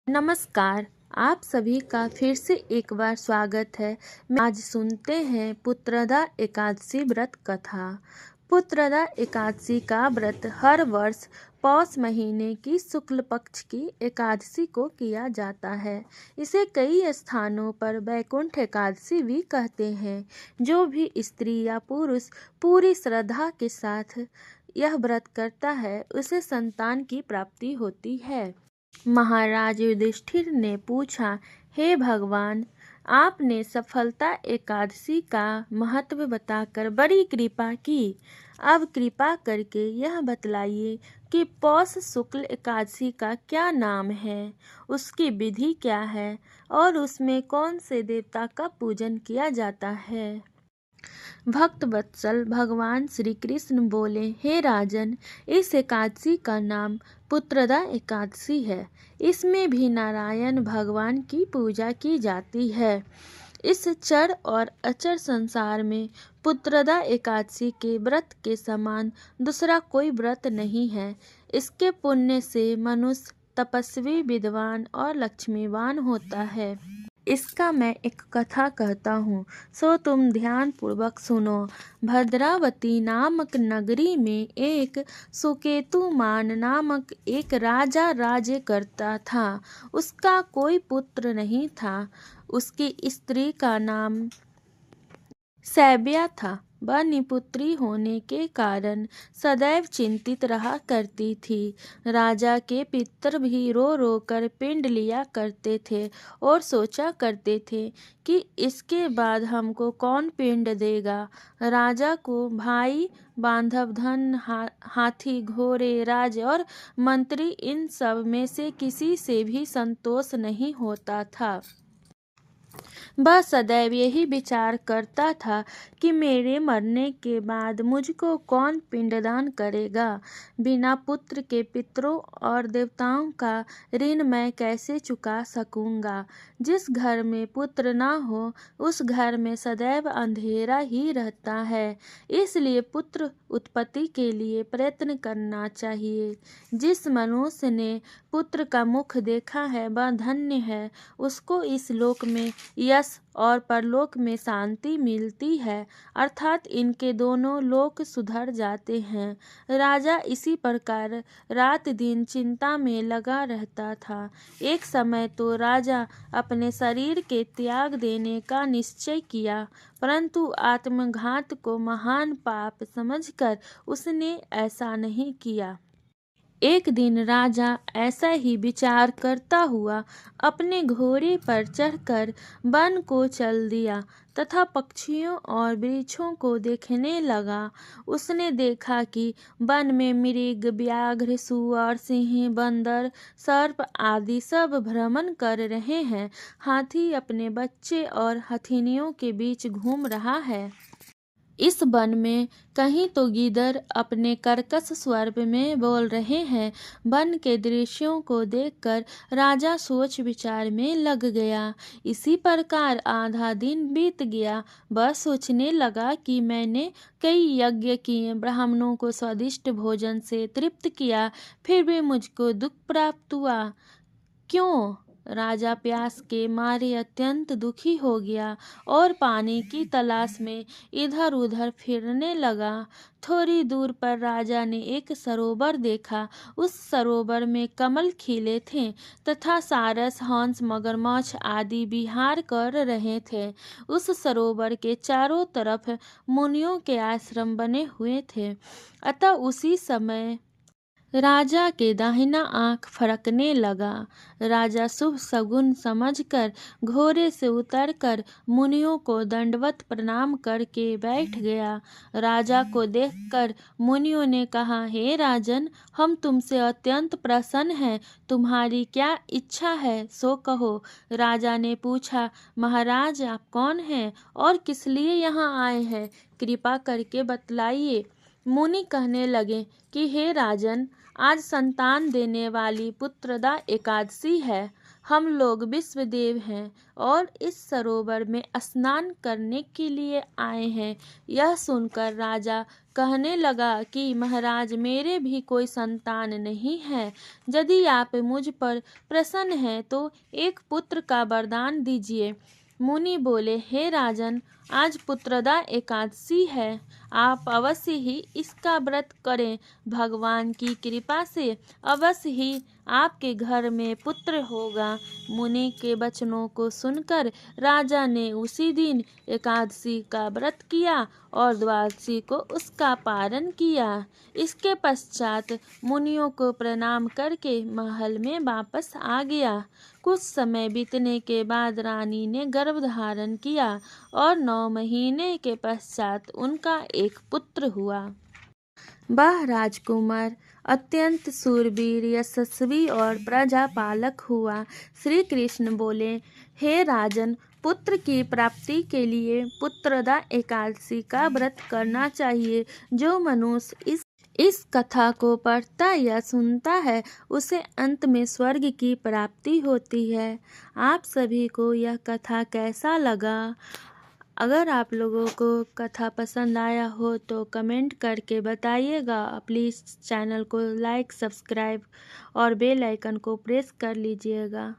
नमस्कार। आप सभी का फिर से एक बार स्वागत है। आज सुनते हैं पुत्रदा एकादशी व्रत कथा। पुत्रदा एकादशी का व्रत हर वर्ष पौष महीने की शुक्ल पक्ष की एकादशी को किया जाता है। इसे कई स्थानों पर वैकुंठ एकादशी भी कहते हैं। जो भी स्त्री या पुरुष पूरी श्रद्धा के साथ यह व्रत करता है उसे संतान की प्राप्ति होती है। महाराज युधिष्ठिर ने पूछा, हे भगवान, आपने सफलता एकादशी का महत्व बताकर बड़ी कृपा की। अब कृपा करके यह बतलाइए कि पौष शुक्ल एकादशी का क्या नाम है, उसकी विधि क्या है और उसमें कौन से देवता का पूजन किया जाता है। भक्त वत्सल भगवान श्री कृष्ण बोले, हे राजन, इस एकादशी का नाम पुत्रदा एकादशी है। इसमें भी नारायण भगवान की पूजा की जाती है। इस चर और अचर संसार में पुत्रदा एकादशी के व्रत के समान दूसरा कोई व्रत नहीं है। इसके पुण्य से मनुष्य तपस्वी, विद्वान और लक्ष्मीवान होता है। इसका मैं एक कथा कहता हूँ, सो तुम ध्यान पूर्वक सुनो। भद्रावती नामक नगरी में एक सुकेतुमान नामक एक राजा राज्य करता था। उसका कोई पुत्र नहीं था। उसकी स्त्री का नाम सैब्या था। वह निपुत्री होने के कारण सदैव चिंतित रहा करती थी। राजा के पितर भी रो रो कर पिंड लिया करते थे और सोचा करते थे कि इसके बाद हमको कौन पिंड देगा। राजा को भाई, बांधव, धन, हाथी, घोड़े, राज और मंत्री, इन सब में से किसी से भी संतोष नहीं होता था। वह सदैव यही विचार करता था कि मेरे मरने के बाद मुझको कौन पिंडदान करेगा। बिना पुत्र के पितरों और देवताओं का ऋण मैं कैसे चुका सकूंगा। जिस घर में पुत्र ना हो उस घर में सदैव अंधेरा ही रहता है। इसलिए पुत्र उत्पत्ति के लिए प्रयत्न करना चाहिए। जिस मनुष्य ने पुत्र का मुख देखा है वह धन्य है। उसको इस लोक में यश और परलोक में शांति मिलती है, अर्थात इनके दोनों लोक सुधर जाते हैं। राजा इसी प्रकार रात दिन चिंता में लगा रहता था। एक समय तो राजा अपने शरीर के त्याग देने का निश्चय किया, परंतु आत्मघात को महान पाप समझकर उसने ऐसा नहीं किया। एक दिन राजा ऐसा ही विचार करता हुआ अपने घोड़े पर चढ़कर वन को चल दिया तथा पक्षियों और वृक्षों को देखने लगा। उसने देखा कि वन में मृग, व्याघ्र, सुअर, सिंह, बंदर, सर्प आदि सब भ्रमण कर रहे हैं। हाथी अपने बच्चे और हथिनियों के बीच घूम रहा है। इस वन में कहीं तो गीदड़ अपने कर्कश स्वर में बोल रहे हैं। वन के दृश्यों को देखकर राजा सोच विचार में लग गया। इसी प्रकार आधा दिन बीत गया। वह सोचने लगा कि मैंने कई यज्ञ किए, ब्राह्मणों को स्वादिष्ट भोजन से तृप्त किया, फिर भी मुझको दुख प्राप्त हुआ। क्यों? राजा प्यास के मारे अत्यंत दुखी हो गया और पानी की तलाश में इधर उधर फिरने लगा। थोड़ी दूर पर राजा ने एक सरोवर देखा। उस सरोवर में कमल खिले थे तथा सारस, हंस, मगरमच्छ आदि विहार कर रहे थे। उस सरोवर के चारों तरफ मुनियों के आश्रम बने हुए थे। अतः उसी समय राजा के दाहिना आंख फड़कने लगा। राजा शुभ शगुन समझकर घोड़े से उतरकर मुनियों को दंडवत प्रणाम करके बैठ गया। राजा को देखकर मुनियों ने कहा, हे राजन, हम तुमसे अत्यंत प्रसन्न हैं। तुम्हारी क्या इच्छा है सो कहो। राजा ने पूछा, महाराज, आप कौन हैं और किस लिए यहाँ आए हैं, कृपा करके बतलाइए। मुनि कहने लगे कि हे राजन, आज संतान देने वाली पुत्रदा एकादशी है। हम लोग विश्वदेव हैं और इस सरोवर में स्नान करने के लिए आए हैं। यह सुनकर राजा कहने लगा कि महाराज, मेरे भी कोई संतान नहीं है। यदि आप मुझ पर प्रसन्न हैं तो एक पुत्र का वरदान दीजिए। मुनि बोले, हे राजन, आज पुत्रदा एकादशी है, आप अवश्य ही इसका व्रत करें। भगवान की कृपा से अवश्य ही आपके घर में पुत्र होगा। मुनि के वचनों को सुनकर राजा ने उसी दिन एकादशी का व्रत किया और द्वादशी को उसका पारण किया। इसके पश्चात मुनियों को प्रणाम करके महल में वापस आ गया। कुछ समय बीतने के बाद रानी ने गर्भ धारण किया और 9 महीने के पश्चात उनका एक पुत्र हुआ। वह राजकुमार अत्यंत शूरवीर, यशस्वी और प्रजापालक हुआ। श्री कृष्ण बोले, हे राजन, पुत्र की प्राप्ति के लिए पुत्रदा एकादशी का व्रत करना चाहिए। जो मनुष्य इस कथा को पढ़ता या सुनता है उसे अंत में स्वर्ग की प्राप्ति होती है। आप सभी को यह कथा कैसा लगा? अगर आप लोगों को कथा पसंद आया हो तो कमेंट करके बताइएगा। प्लीज़ चैनल को लाइक, सब्सक्राइब और बेल आइकन को प्रेस कर लीजिएगा।